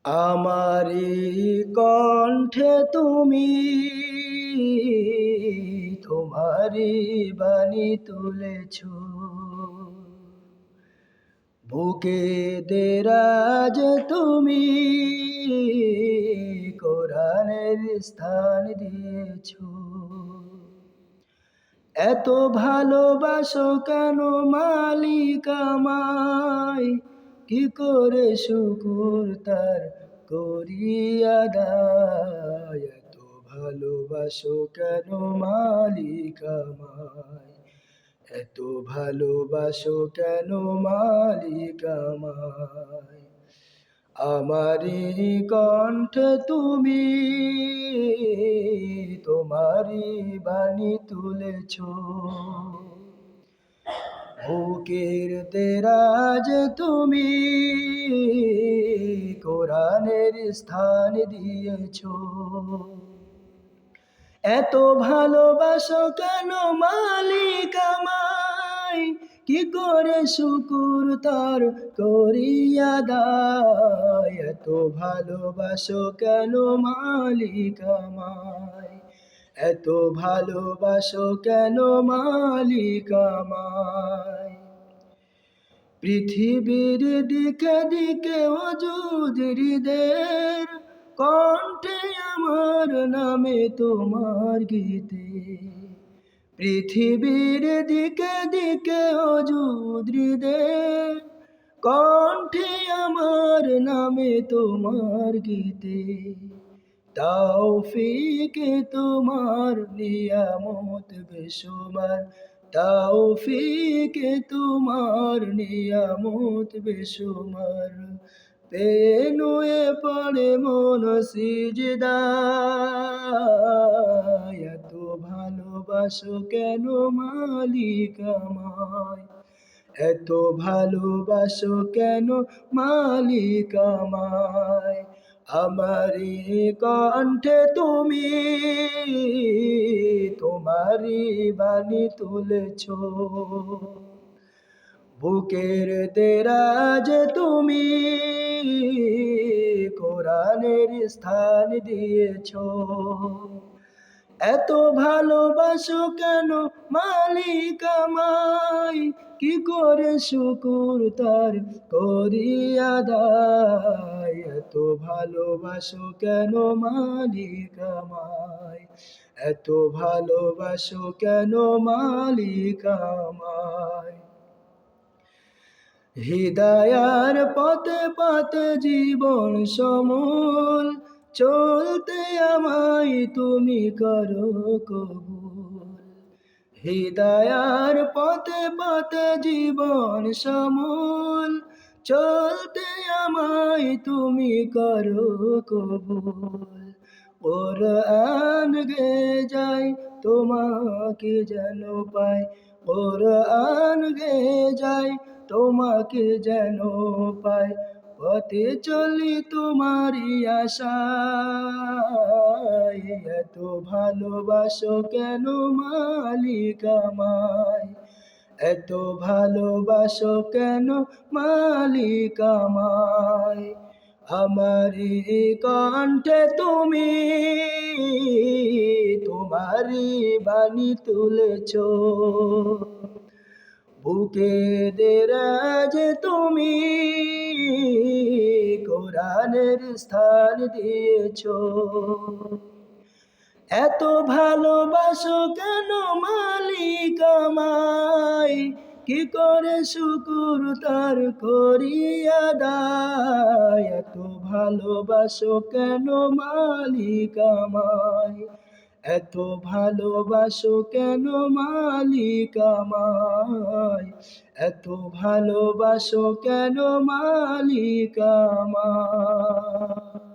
আমারি কণ্ঠে তুমি তোমারি বাণী তুলেছ, বুকে দেরাজ তুমি কোরআনের স্থান দিয়েছ। এত ভালোবাসো কেন মালিক আমায়, কি করে শুকুর তার করি আদায়। এত ভালোবাসো কেন মালিক আমায়, এত ভালোবাসো কেন মালিক আমায়। আমারি কণ্ঠে তুমি তোমারি বাণী তুলেছ, বুকের দেরাজ তুমি কোরআনের স্থান দিয়েছ। এত ভালোবাসো কেন মালিক আমায়, কি করে শুকুর তার করি আদায়। এত ভালোবাসো কেন মালিক আমায়, এত ভালোবাসো কেন মালিক আমায়। পৃথিবীর দিকে দিকে ওজুদ হৃদের, কণ্ঠে আমার নামে তোমার গীতে। পৃথিবীর দিকে দিকে ওজুদ হৃদের, কণ্ঠে আমার নামে তোমার গীতে। তৌফিকে তোমার নিয়ামত বেশুমার, তৌফিকে তোমার নিয়ামত বেশুমার। পেয়ে নুয়ে পড়ে মন সিজদায়। এত ভালোবাসো কেন মালিক আমায়, এত ভালোবাসো কেন মালিক আমায়। আমারি কণ্ঠে তুমি তোমারি বাণী তুলেছ, বুকের দেরাজ তুমি কোরআনের স্থান দিয়েছ। এত ভালোবাসো কেন মালিক আমায়, কি করে শুকুর তার করি আদায়। এত ভালোবাসো কেন মালিক আমায়, এত ভালোবাসো কেন মালিক আমায়। হৃদয়ার পথে পথে জীবন সমূল, চলতে আমায় তুমি করো কবুল। হৃদয়ার পথে পথে জীবন সমূল, চলতে আমায় তুমি করো কবুল। কোরআন গে যাই তোমাকে যেন পাই, কোরআন গে যাই তোমাকে যেন পাই। পথে চলি তোমারি আশায়, এত ভালোবাসো কেন মালিক আমায়, এত ভালোবাসো কেন মালিক আমায়। আমারি কণ্ঠে তুমি তোমারি বাণী তুলেছ, বুকে দেরাজ তুমি কোরআনের স্থান দিয়েছ। এত ভালোবাসো কেন মালিক আমায়, কি করে শুকুর তার করি আদায়। এত ভালোবাসো কেন মালিক আমায়, এত ভালোবাসো কেন মালিক আমায়, এত ভালোবাসো কেন মালিক আমায়।